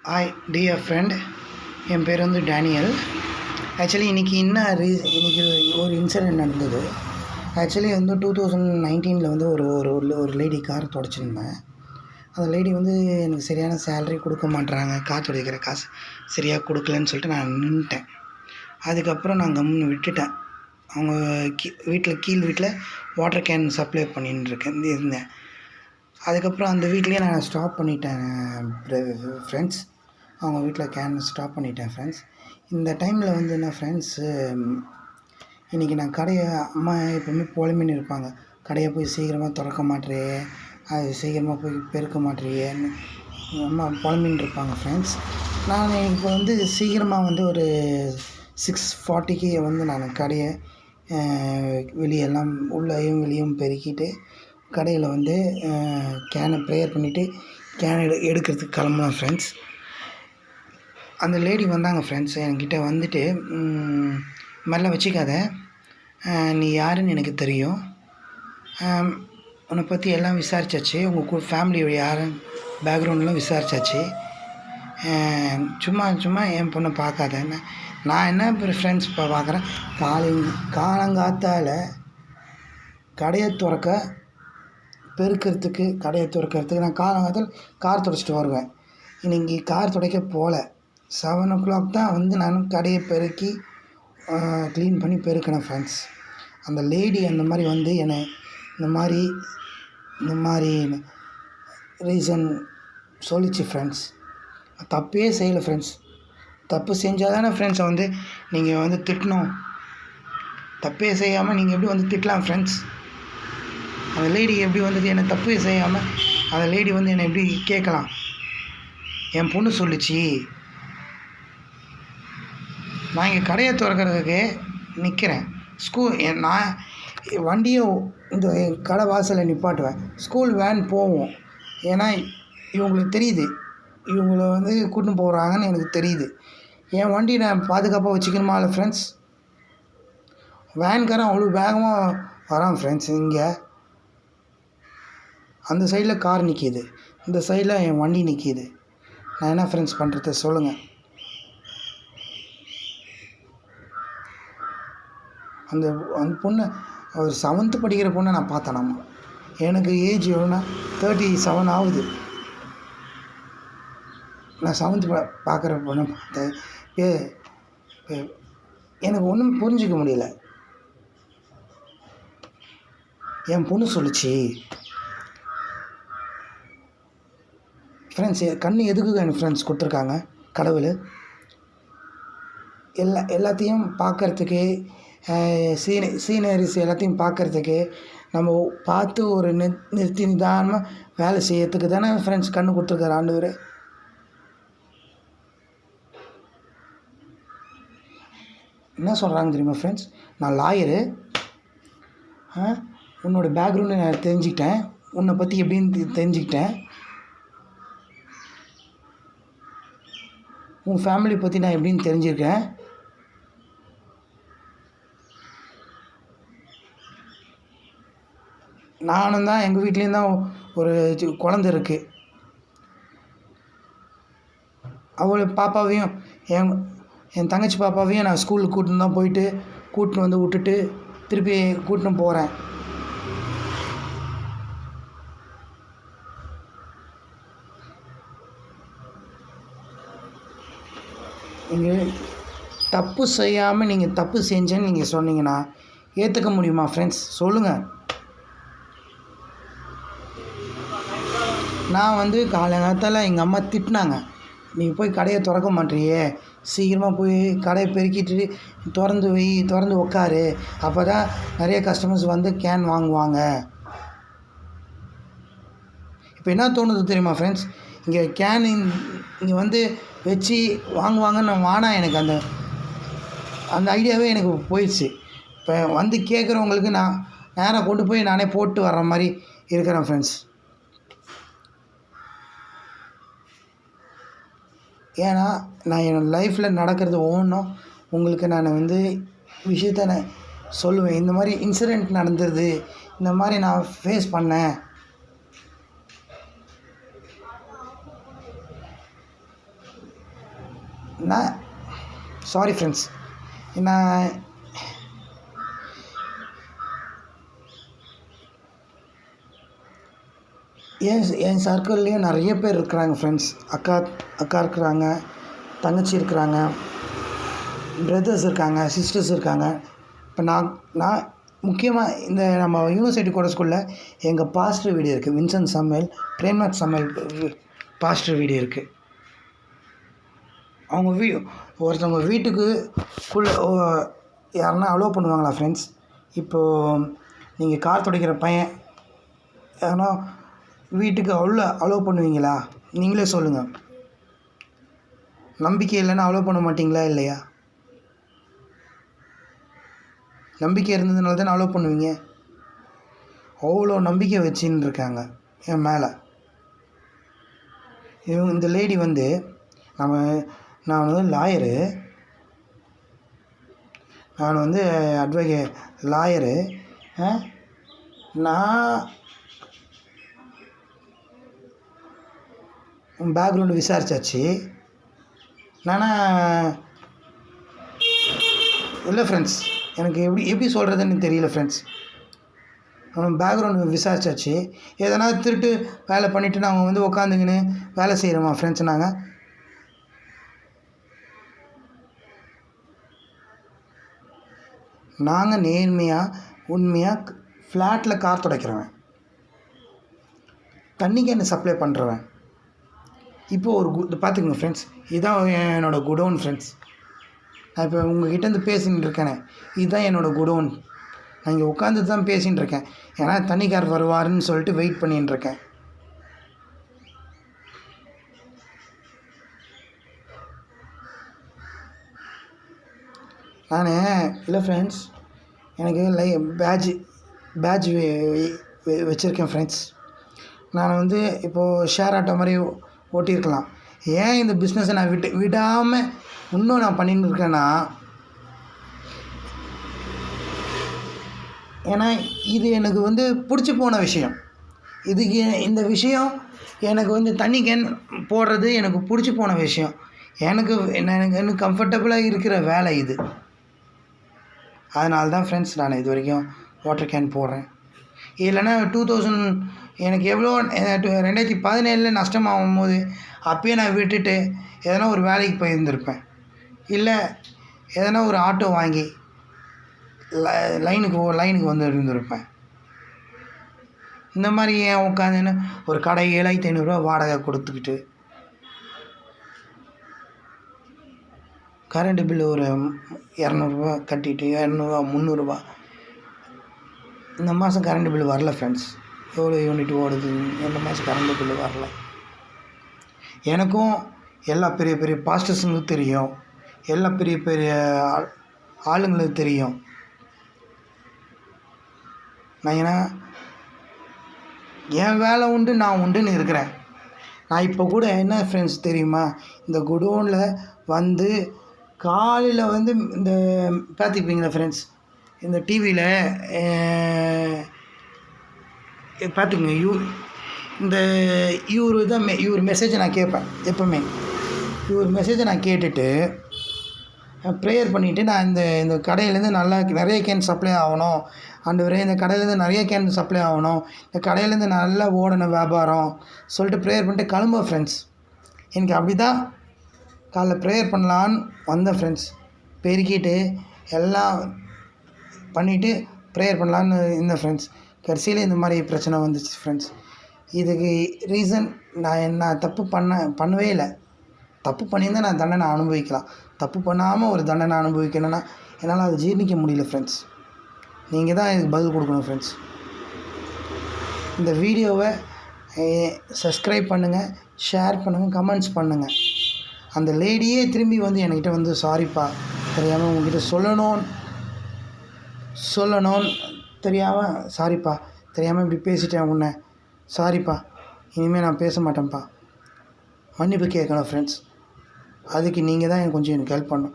Hi dear friend, என் பேர் வந்து Daniel. Actually இன்றைக்கி இன்றைக்கி ஒரு இன்சிடெண்ட் நடந்தது. ஆக்சுவலி வந்து 2019 வந்து ஒரு லேடி கார் துடைச்சிருந்தேன். அந்த லேடி வந்து எனக்கு சரியான சேலரி கொடுக்க மாட்றாங்க, கார் துடைக்கிற காசு சரியாக கொடுக்கலன்னு சொல்லிட்டு நான் நின்றுட்டேன். அதுக்கப்புறம் நான் கம்முன்னு விட்டுட்டேன். அவங்க கீழ் வீட்டில் வாட்டர் கேன் சப்ளை பண்ணின்னு இருந்தேன். அதுக்கப்புறம் அந்த வீட்லேயே நான் ஸ்டாப் பண்ணிட்டேன் ஃப்ரெண்ட்ஸ். அவங்க வீட்டில் கேன் ஸ்டாப் பண்ணிட்டேன் ஃப்ரெண்ட்ஸ். இந்த டைமில் வந்து என்ன ஃப்ரெண்ட்ஸு, இன்றைக்கி நான் கடையை அம்மா எப்போவுமே புலம்பின்னு இருப்பாங்க, கடையை போய் சீக்கிரமாக திறக்க மாட்டேறியே, அது சீக்கிரமாக போய் பெருக்க மாட்டேறியேன்னு அம்மா புலம்பின்னு இருப்பாங்க ஃப்ரெண்ட்ஸ். நான் இப்போ வந்து சீக்கிரமாக வந்து ஒரு 6:40க்கு வந்து நான் கடையை வெளியெல்லாம் உள்ளேயும் வெளியும் பெருக்கிட்டு கடையில் வந்து கேனை ப்ரேயர் பண்ணிவிட்டு கேன் எடுக்கிறதுக்கு கிளம்புனேன் ஃப்ரெண்ட்ஸ். அந்த லேடி வந்தாங்க ஃப்ரெண்ட்ஸ். என்கிட்ட வந்துட்டு, மெல்ல வச்சுக்காத, நீ யாருன்னு எனக்கு தெரியும், உன்னை பற்றி எல்லாம் விசாரிச்சாச்சு, உங்கள் ஃபேமிலி யாரும் பேக்ரவுண்ட்லாம் விசாரிச்சாச்சு, சும்மா என் பொண்ணை பார்க்காத. நான் என்ன ஃப்ரெண்ட்ஸ் பார்க்குறேன், காலங்காத்தால் கடையை துறக்கிறதுக்கு நான் காலங்காத்தால் கார் துடைச்சிட்டு வருவேன். இன்றைக்கி கார் துடைக்க போகல. 7 o'clock தான் வந்து நான் கடையை பெருக்கி க்ளீன் பண்ணி பெருக்கினேன் ஃப்ரெண்ட்ஸ். அந்த லேடி அந்த மாதிரி வந்து என்னை இந்த மாதிரி ரீசன் சொல்லிச்சு ஃப்ரெண்ட்ஸ். தப்பே செய்யலை ஃப்ரெண்ட்ஸ். தப்பு செஞ்சால் தானே ஃப்ரெண்ட்ஸை வந்து நீங்கள் வந்து திட்டணும். தப்பே செய்யாமல் நீங்கள் எப்படி வந்து திட்டலாம் ஃப்ரெண்ட்ஸ்? அந்த லேடி எப்படி வந்தது, என்னை தப்பு செய்யாமல் அந்த லேடி வந்து என்னை எப்படி கேட்கலாம்? என் பொண்ணு சொல்லிச்சு. நான் இங்கே கடையை திறக்கிறதுக்கு நிற்கிறேன். நான் வண்டியை இந்த கடை வாசலில் நிப்பாட்டுவேன். ஸ்கூல் வேன் போவோம். ஏன்னா இவங்களுக்கு தெரியுது, இவங்கள வந்து கூட்டின்னு போகிறாங்கன்னு எனக்கு தெரியுது. என் வண்டி நான் பாதுகாப்பாக வச்சுக்கணுமா இல்லை ஃப்ரெண்ட்ஸ்? வேன்காரன் அவ்வளோ வேகமாக வரான் ஃப்ரெண்ட்ஸ். இங்கே அந்த சைடில் கார் நிற்கிது, இந்த சைடில் என் வண்டி நிற்கிது. நான் என்ன ஃப்ரெண்ட்ஸ் பண்ணுறது சொல்லுங்கள்? அந்த பொண்ணு ஒரு 7th படிக்கிற பொண்ணை நான் பார்த்தேனாம்மா. எனக்கு ஏஜ் எவ்வளோனா 37 ஆகுது. நான் 7th பார்க்குற பொண்ணை பார்த்தேன். எனக்கு ஒன்றும் புரிஞ்சிக்க முடியல. என் பொண்ணு சொல்லிச்சு ஃப்ரெண்ட்ஸ். கண் எதுக்கு என் ஃப்ரெண்ட்ஸ் கொடுத்துருக்காங்க கடவுள்? எல்லாத்தையும் பார்க்குறதுக்கு, சீனரிஸ் எல்லாத்தையும் பார்க்குறதுக்கு, நம்ம பார்த்து ஒரு நிறுத்தி நிதானமாக வேலை செய்யறதுக்கு தானே ஃப்ரெண்ட்ஸ் கண்ணு கொடுத்துருக்காரு ஆண்டவர். என்ன சொல்கிறாங்க தெரியுமா ஃப்ரெண்ட்ஸ்? நான் லாயரு, உன்னோட பேக்ரவுண்டை நான் தெரிஞ்சுக்கிட்டேன், உன்னை பற்றி எப்படின்னு தெரிஞ்சுக்கிட்டேன், உன் ஃபேமிலி பற்றி நான் எப்படின்னு தெரிஞ்சுருக்கேன். நானும் தான், எங்கள் வீட்லேயும் தான் ஒரு குழந்த இருக்குது. அவள் பாப்பாவையும் என் தங்கச்சி பாப்பாவையும் நான் ஸ்கூலுக்கு கூட்டின்னு வந்து விட்டுட்டு திருப்பி கூட்டின்னு போகிறேன். நீங்கள் தப்பு செய்யாமல் நீங்கள் தப்பு செஞ்சேன்னு நீங்கள் சொன்னீங்கன்னா ஏற்றுக்க முடியுமா ஃப்ரெண்ட்ஸ்? சொல்லுங்கள். நான் வந்து காலங்காலத்தால் எங்கள் அம்மா திட்டினாங்க, நீ போய் கடையை திறக்க மாட்டேறியே, சீக்கிரமாக போய் கடையை பெருக்கிட்டு திறந்து உட்காரு, அப்போ தான் நிறைய கஸ்டமர்ஸ் வந்து கேன் வாங்குவாங்க. இப்போ என்ன தோணுது தெரியுமா ஃப்ரெண்ட்ஸ்? இங்கே கேன் இங்கே வந்து வச்சு வாங்குவாங்கன்னு வானா எனக்கு அந்த ஐடியாவே எனக்கு போயிடுச்சு. இப்போ வந்து கேட்குறவங்களுக்கு நான் நேராக கொண்டு போய் நானே போட்டு வர்ற மாதிரி இருக்கிறேன் ஃப்ரெண்ட்ஸ். ஏன்னா நான் என் லைஃப்பில் நடக்கிறது ஒவ்வொன்றும் உங்களுக்கு நான் வந்து விஷயத்த நான் சொல்லுவேன். இந்த மாதிரி இன்சிடெண்ட் நடந்துருது, இந்த மாதிரி நான் ஃபேஸ் பண்ணேன். நான் சாரி ஃப்ரெண்ட்ஸ், நான் என் சர்க்கிள்லேயும் நிறைய பேர் இருக்கிறாங்க ஃப்ரெண்ட்ஸ். அக்கா இருக்கிறாங்க, தங்கச்சி இருக்கிறாங்க, பிரதர்ஸ் இருக்காங்க, சிஸ்டர்ஸ் இருக்காங்க. இப்போ நான் முக்கியமாக இந்த நம்ம யூனிவர்சிட்டி கோட ஸ்கூலில் எங்கள் பாஸ்டர் வீடு இருக்குது. Vincent Samuel, Premnath Samuel pastor வீடு இருக்குது. அவங்க ஒருத்தவங்க வீட்டுக்குள்ளே யாருன்னா அலோவ் பண்ணுவாங்களா ஃப்ரெண்ட்ஸ்? இப்போது நீங்கள் கார் துடைக்கிற பையன் யாருன்னா வீட்டுக்கு அலோவ் பண்ணுவீங்களா? நீங்களே சொல்லுங்கள். நம்பிக்கை இல்லைன்னா அலோவ் பண்ண மாட்டிங்களா இல்லையா? நம்பிக்கை இருந்ததுனால தானே அலோவ் பண்ணுவீங்க. அவ்வளோ நம்பிக்கை வச்சுன்னு இருக்காங்க என் மேலே. இந்த லேடி வந்து நான் வந்து லாயரு, நான் வந்து லாயரு. நான் பேக்ரவுண்டு விசாரிச்சாச்சு. இல்லை ஃப்ரெண்ட்ஸ், எனக்கு எப்படி சொல்கிறதுன்னு தெரியல ஃப்ரெண்ட்ஸ். பேக்ரவுண்டு விசாரிச்சாச்சு. எதனா திருட்டு வேலை பண்ணிவிட்டு நாங்கள் வந்து உக்காந்துக்கின்னு வேலை செய்கிறோமா ஃப்ரெண்ட்ஸ்? நாங்கள் நேர்மையாக உண்மையாக ஃப்ளாட்டில் கார் துடைக்கிறவன், தண்ணி கேன் சப்ளை பண்ணுறவன். இப்போது பார்த்துக்குங்க ஃப்ரெண்ட்ஸ், இதுதான் என்னோடய குடோன் ஃப்ரெண்ட்ஸ். நான் இப்போ உங்கள்கிட்டேருந்து பேசின்னு இருக்கேனே, இதுதான் என்னோடய குடோன். நான் இங்கே உட்காந்து தான் பேசின்னு இருக்கேன். ஏன்னா தண்ணிக்கார் வருவாருன்னு சொல்லிட்டு வெயிட் பண்ணின்னு இருக்கேன். இல்லை ஃப்ரெண்ட்ஸ், எனக்கு பேட்ஜ் வச்சுருக்கேன் ஃப்ரெண்ட்ஸ். நான் வந்து இப்போது ஷேர் ஆட்டோ மாதிரி ஓட்டியிருக்கலாம். ஏன் இந்த பிஸ்னஸை நான் விடாமல் இன்னும் நான் பண்ணின்னு இருக்கேன்னா, ஏன்னா இது எனக்கு வந்து பிடிச்சி போன விஷயம். இந்த விஷயம் எனக்கு வந்து தண்ணி கேன் போடுறது எனக்கு பிடிச்சி போன விஷயம். எனக்கு கம்ஃபர்டபுளாக இருக்கிற வேலை இது. அதனால தான் ஃப்ரெண்ட்ஸ் நான் இது வரைக்கும் வாட்டர் கேன் போடுறேன். இல்லைன்னா 2000 எனக்கு எவ்வளோ 2017 நஷ்டமாகும் போது அப்பயே நான் விட்டுட்டு எதனா ஒரு வேலைக்கு போயிருந்திருப்பேன். இல்லை எதனா ஒரு ஆட்டோ வாங்கி லைனுக்கு வந்து இருந்திருப்பேன். இந்த மாதிரி ஏன் உட்காந்துன்னு ஒரு கடை 7500 வாடகை கொடுத்துக்கிட்டு, கரண்ட்டு பில்லு ஒரு 200 கட்டிட்டு 200 300 இந்த மாதம் கரண்ட்டு பில்லு வரல ஃப்ரெண்ட்ஸ். எவ்வளோ யூனிட் ஓடுது இந்த மாதம் கரண்ட்டு பில்லு வரல. எனக்கும் எல்லா பெரிய பெரிய பாஸ்டர்ஸுங்களுக்கு தெரியும், எல்லா பெரிய பெரிய ஆளுங்களுக்கு தெரியும். ஏன்னா என் வேலை உண்டு, நான் உண்டுன்னு இருக்கிறேன். நான் இப்போ கூட என்ன ஃப்ரெண்ட்ஸ் தெரியுமா, இந்த குடோனில் வந்து காலையில் வந்து இந்த பார்த்துப்பீங்களா ஃப்ரெண்ட்ஸ், இந்த டிவியில் பார்த்துக்குங்க. இவர் மெசேஜை நான் கேட்பேன் எப்போவுமே. இவர் மெசேஜை நான் கேட்டுட்டு ப்ரேயர் பண்ணிவிட்டு நான் இந்த கடையிலேருந்து நிறைய கேன் சப்ளை ஆகணும் ஆண்டவரே, இந்த கடையிலேருந்து நிறைய கேன் சப்ளை ஆகணும், இந்த கடையிலேருந்து நல்லா ஓடணும் வியாபாரம் சொல்லிட்டு ப்ரேயர் பண்ணிட்டு கிளம்புவேன் ஃப்ரெண்ட்ஸ். எனக்கு அப்படி தான் காலைல ப்ரேயர் பண்ணலான்னு வந்தேன் ஃப்ரெண்ட்ஸ். பெருக்கிட்டு எல்லாம் பண்ணிவிட்டு ப்ரேயர் பண்ணலான்னு இருந்தேன் ஃப்ரெண்ட்ஸ். கடைசியில் இந்த மாதிரி பிரச்சனை வந்துச்சு ஃப்ரெண்ட்ஸ். இதுக்கு ரீசன் நான் தப்பு பண்ணவே இல்லை. தப்பு பண்ணியிருந்தால் நான் தண்டனை அனுபவிக்கலாம். தப்பு பண்ணாமல் ஒரு தண்டனை அனுபவிக்கணும்னா என்னால் அதை ஜீர்ணிக்க முடியல ஃப்ரெண்ட்ஸ். நீங்கள் தான் இதுக்கு பதில் கொடுக்கணும் ஃப்ரெண்ட்ஸ். இந்த வீடியோவை சப்ஸ்கிரைப் பண்ணுங்கள், ஷேர் பண்ணுங்கள், கமெண்ட்ஸ் பண்ணுங்கள். அந்த லேடியே திரும்பி வந்து என்கிட்ட வந்து சாரிப்பா, தெரியாமல் உங்ககிட்ட சொல்லணும்னு தெரியாமல் சாரிப்பா, தெரியாமல் இப்படி பேசிட்டேன் உன்னை, சாரிப்பா, இனிமேல் நான் பேச மாட்டேன்ப்பா, மன்னிப்பு கேட்கணும் ஃப்ரெண்ட்ஸ். அதுக்கு நீங்கள் தான் எனக்கு ஹெல்ப் பண்ணணும்.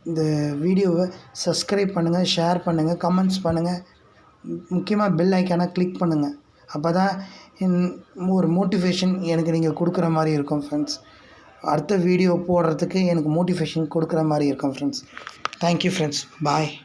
இந்த வீடியோவை சப்ஸ்கிரைப் பண்ணுங்கள், ஷேர் பண்ணுங்கள், கமெண்ட்ஸ் பண்ணுங்கள், முக்கியமாக பெல் ஐக்கானை கிளிக் பண்ணுங்கள். அப்போ தான் ஒரு மோட்டிவேஷன் எனக்கு நீங்கள் கொடுக்குற மாதிரி இருக்கும் ஃப்ரெண்ட்ஸ். அடுத்த வீடியோ போடுறதுக்கு எனக்கு மோட்டிவேஷன் கொடுக்குற மாதிரி இருக்கும் ஃப்ரெண்ட்ஸ். Thank you friends. பாய்.